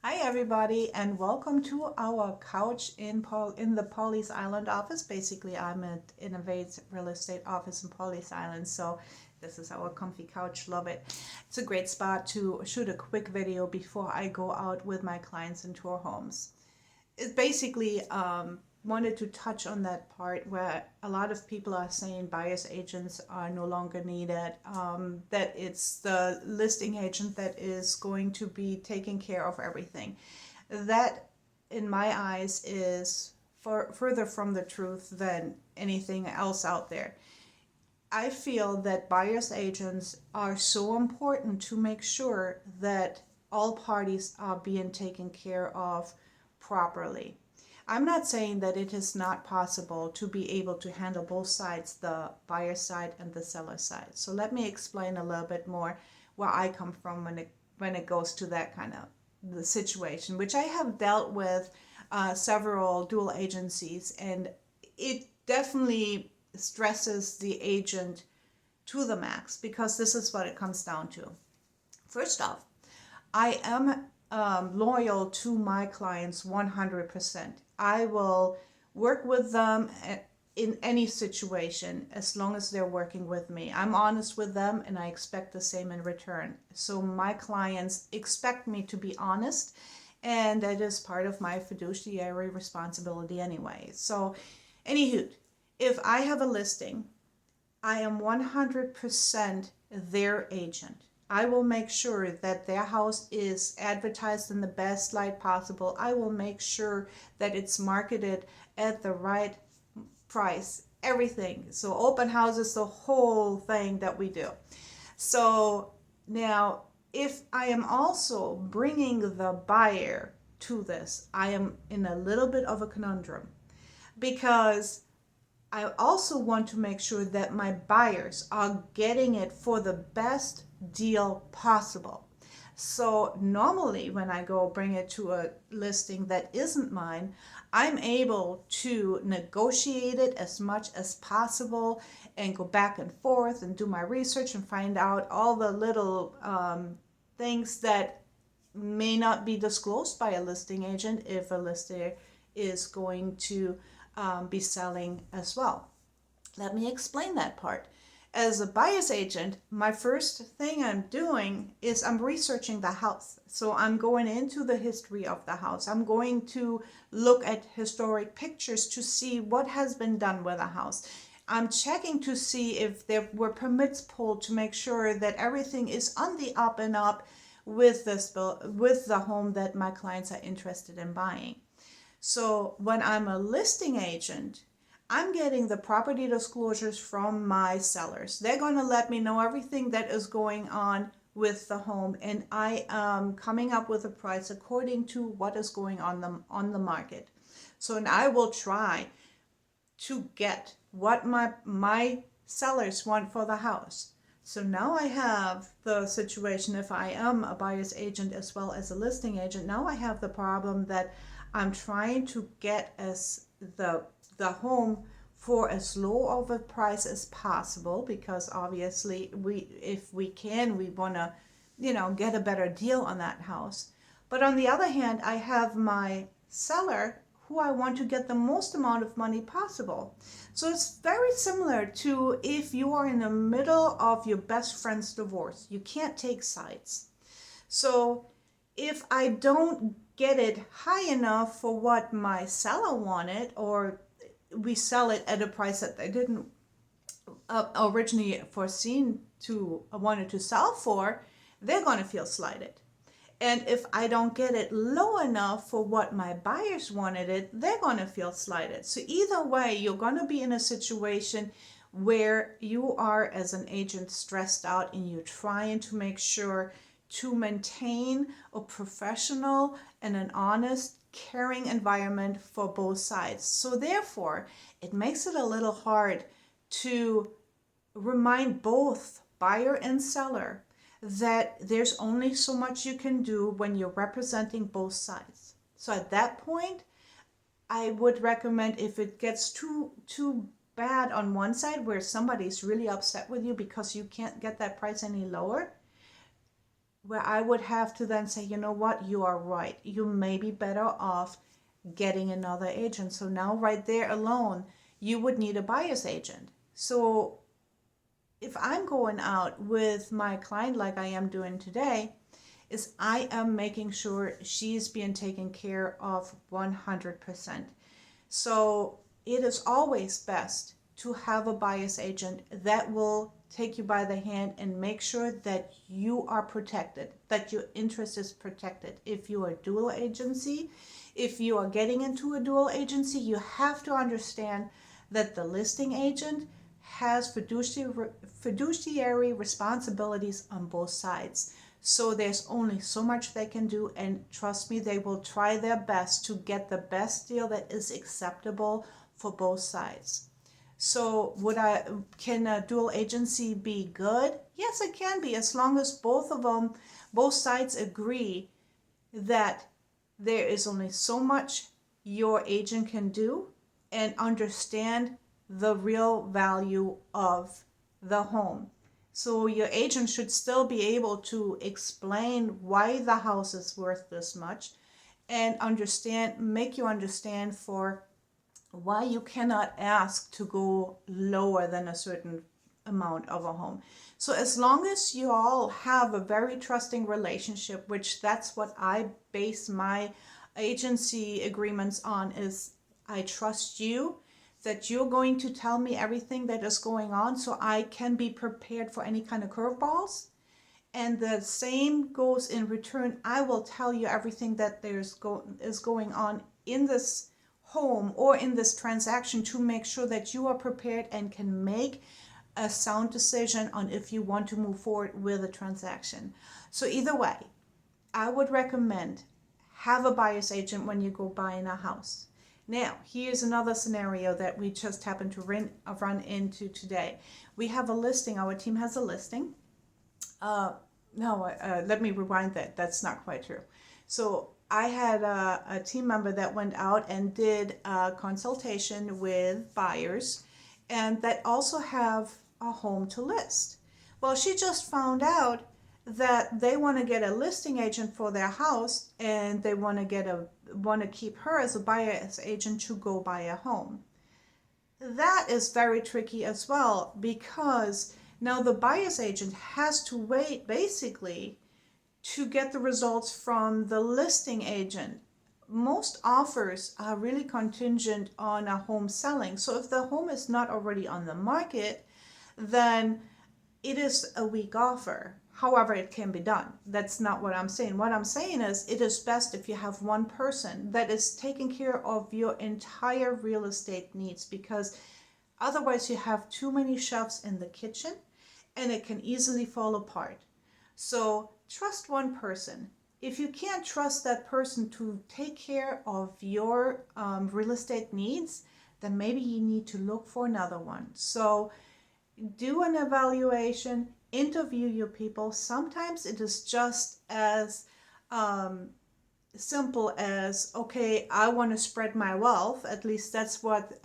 Hi everybody, and welcome to our couch in the Pawleys Island office. Basically, I'm at Innovate Real Estate office in Pawleys Island, so this is our comfy couch. Love it. It's a great spot to shoot a quick video before I go out with my clients and tour homes. It basically wanted to touch on that part where a lot of people are saying buyer's agents are no longer needed, that it's the listing agent that is going to be taking care of everything. That, in my eyes, is further from the truth than anything else out there. I feel that buyer's agents are so important to make sure that all parties are being taken care of properly. I'm not saying that it is not possible to be able to handle both sides, the buyer side and the seller side. So let me explain a little bit more where I come from when it goes to that kind of the situation, which I have dealt with several dual agencies, and it definitely stresses the agent to the max because this is what it comes down to. First off, I am loyal to my clients 100%. I will work with them in any situation as long as they're working with me. I'm honest with them and I expect the same in return. So my clients expect me to be honest, and that is part of my fiduciary responsibility anyway. So, anywho, if I have a listing, I am 100% their agent. I will make sure that their house is advertised in the best light possible. I will make sure that it's marketed at the right price, everything. So open houses, the whole thing that we do. So now, if I am also bringing the buyer to this, I am in a little bit of a conundrum because I also want to make sure that my buyers are getting it for the best deal possible. So normally when I go bring it to a listing that isn't mine, I'm able to negotiate it as much as possible and go back and forth and do my research and find out all the little things that may not be disclosed by a listing agent if a lister is going to be selling as well. Let me explain that part. As a buyer's agent, my first thing I'm doing is I'm researching the house. So I'm going into the history of the house. I'm going to look at historic pictures to see what has been done with the house. I'm checking to see if there were permits pulled to make sure that everything is on the up and up with the home that my clients are interested in buying. So when I'm a listing agent, I'm getting the property disclosures from my sellers. They're going to let me know everything that is going on with the home, and I am coming up with a price according to what is going on the market. So, and I will try to get what my sellers want for the house. So now I have the situation, if I am a buyer's agent as well as a listing agent, now I have the problem that I'm trying to get the home for as low of a price as possible, because obviously if we can, we want to, get a better deal on that house. But on the other hand, I have my seller who I want to get the most amount of money possible. So it's very similar to if you are in the middle of your best friend's divorce. You can't take sides. So if I don't get it high enough for what my seller wanted, or we sell it at a price that they didn't originally foreseen to wanted to sell for, they're going to feel slighted. And if I don't get it low enough for what my buyers wanted it, they're going to feel slighted. So either way, you're going to be in a situation where you are, as an agent, stressed out, and you're trying to make sure to maintain a professional and an honest, caring environment for both sides. So therefore, it makes it a little hard to remind both buyer and seller that there's only so much you can do when you're representing both sides. So at that point, I would recommend, if it gets too bad on one side where somebody's really upset with you because you can't get that price any lower, where I would have to then say, you know what, you are right. You may be better off getting another agent. So now right there alone, you would need a buyer's agent. So if I'm going out with my client like I am doing today, is I am making sure she's being taken care of 100%. So it is always best to have a buyer's agent that will take you by the hand and make sure that you are protected, that your interest is protected. If you are dual agency, if you are getting into a dual agency, you have to understand that the listing agent has fiduciary responsibilities on both sides. So there's only so much they can do, and trust me, they will try their best to get the best deal that is acceptable for both sides. So can a dual agency be good? Yes, it can be, as long as both sides agree that there is only so much your agent can do and understand the real value of the home. So your agent should still be able to explain why the house is worth this much and make you understand for why you cannot ask to go lower than a certain amount of a home. So as long as you all have a very trusting relationship, which that's what I base my agency agreements on, is I trust you, that you're going to tell me everything that is going on so I can be prepared for any kind of curveballs. And the same goes in return. I will tell you everything that is going on in this home or in this transaction to make sure that you are prepared and can make a sound decision on if you want to move forward with a transaction. So either way, I would recommend have a buyer's agent when you go buying a house. Now, here's another scenario that we just happened to run into today. We have a listing. Our team has a listing. Let me rewind that. That's not quite true. So I had a team member that went out and did a consultation with buyers and that also have a home to list. Well, she just found out that they want to get a listing agent for their house and they want to keep her as a buyer's agent to go buy a home. That is very tricky as well, because now the buyer's agent has to wait basically to get the results from the listing agent. Most offers are really contingent on a home selling. So if the home is not already on the market, then it is a weak offer. However, it can be done. That's not what I'm saying. What I'm saying is it is best if you have one person that is taking care of your entire real estate needs, because otherwise you have too many chefs in the kitchen and it can easily fall apart. So trust one person. If you can't trust that person to take care of your real estate needs, then maybe you need to look for another one. So do an evaluation, interview your people. Sometimes it is just as simple as, okay, I want to spread my wealth. At least that's what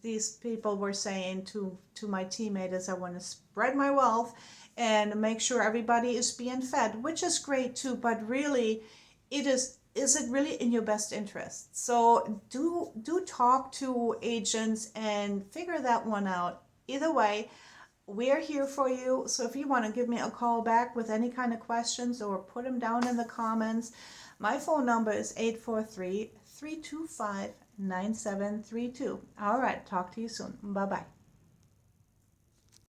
these people were saying to my teammate, is I want to spread my wealth and make sure everybody is being fed, which is great too, but really is it really in your best interest? So do talk to agents and figure that one out. Either way, we're here for you. So if you want to give me a call back with any kind of questions or put them down in the comments, my phone number is 843-325-9732. All right, talk to you soon. Bye-bye.